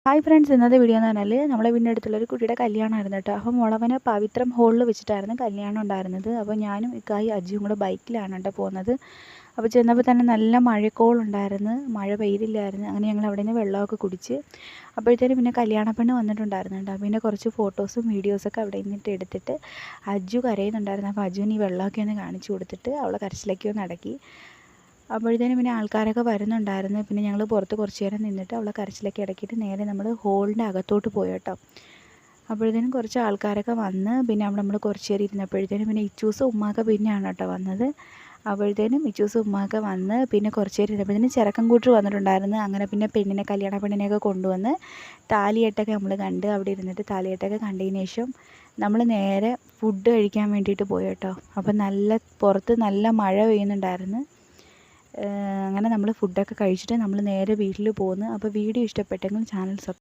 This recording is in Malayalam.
ഹായ് ഫ്രണ്ട്സ്, ഇന്നത്തെ വീഡിയോ എന്ന് പറഞ്ഞാൽ നമ്മളെ വീടിൻ്റെ അടുത്തുള്ളൊരു കുട്ടിയുടെ കല്യാണമായിരുന്നു കേട്ടോ. അപ്പോൾ മുളവനെ പവിത്രം ഹോളിൽ വെച്ചിട്ടായിരുന്നു കല്യാണം ഉണ്ടായിരുന്നത്. അപ്പോൾ ഞാനും ഇക്കായും അജിയും കൂടെ ബൈക്കിലാണ് കേട്ടോ പോകുന്നത്. അപ്പോൾ ചെന്നപ്പോൾ തന്നെ നല്ല മഴക്കോളുണ്ടായിരുന്നു, മഴ പെയ്തില്ലായിരുന്നു. അങ്ങനെ ഞങ്ങൾ അവിടെ നിന്ന് വെള്ളമൊക്കെ കുടിച്ച് അപ്പോഴത്തേനും പിന്നെ കല്യാണപ്പെണ്ണ് വന്നിട്ടുണ്ടായിരുന്നു കേട്ടോ. പിന്നെ കുറച്ച് ഫോട്ടോസും വീഡിയോസൊക്കെ അവിടെ നിന്നിട്ട് എടുത്തിട്ട് അജു കരയുന്നുണ്ടായിരുന്നു. അപ്പോൾ അജുവിന് ഈ വെള്ളമൊക്കെ ഒന്ന് കാണിച്ചു കൊടുത്തിട്ട് അവളെ കരച്ചിലേക്ക് ഒന്ന് അടക്കി. അപ്പോഴത്തേനും പിന്നെ ആൾക്കാരൊക്കെ വരുന്നുണ്ടായിരുന്നു. പിന്നെ ഞങ്ങൾ പുറത്ത് കുറച്ച് നേരം നിന്നിട്ട് അവളെ കരച്ചിലൊക്കെ ഇടയ്ക്കിട്ട് നേരെ നമ്മൾ ഹോളിൻ്റെ അകത്തോട്ട് പോയി കേട്ടോ. അപ്പോഴത്തേനും കുറച്ച് ആൾക്കാരൊക്കെ വന്ന് പിന്നെ അവിടെ നമ്മൾ കുറച്ച് നേരം ഇരുന്നപ്പോഴത്തേനും പിന്നെ ഇച്ചൂസ് ഉമ്മാക്ക പിന്നെയാണ് കേട്ടോ വന്നത്. അപ്പോഴത്തേനും ഇച്ചൂസ് ഉമ്മാക്ക വന്ന് പിന്നെ കുറച്ച് നേരം ഇരുന്നപ്പോഴത്തേനും ചെറുക്കൻ കൂട്ടർ വന്നിട്ടുണ്ടായിരുന്നു. അങ്ങനെ പിന്നെ കല്യാണ പെണ്ണിനെയൊക്കെ കൊണ്ടുവന്ന് താലികെട്ടൊക്കെ നമ്മൾ കണ്ട് അവിടെ ഇരുന്നിട്ട് താലികെട്ടൊക്കെ കണ്ടതിന് ശേഷം നമ്മൾ നേരെ ഫുഡ് കഴിക്കാൻ വേണ്ടിയിട്ട് പോയി കേട്ടോ. അപ്പം പുറത്ത് നല്ല മഴ പെയ്യുന്നുണ്ടായിരുന്നു. അങ്ങനെ നമ്മൾ ഫുഡൊക്കെ കഴിച്ചിട്ട് നമ്മൾ നേരെ വീട്ടിൽ പോന്നു. അപ്പോൾ വീഡിയോ ഇഷ്ടപ്പെട്ടെങ്കിൽ ചാനൽ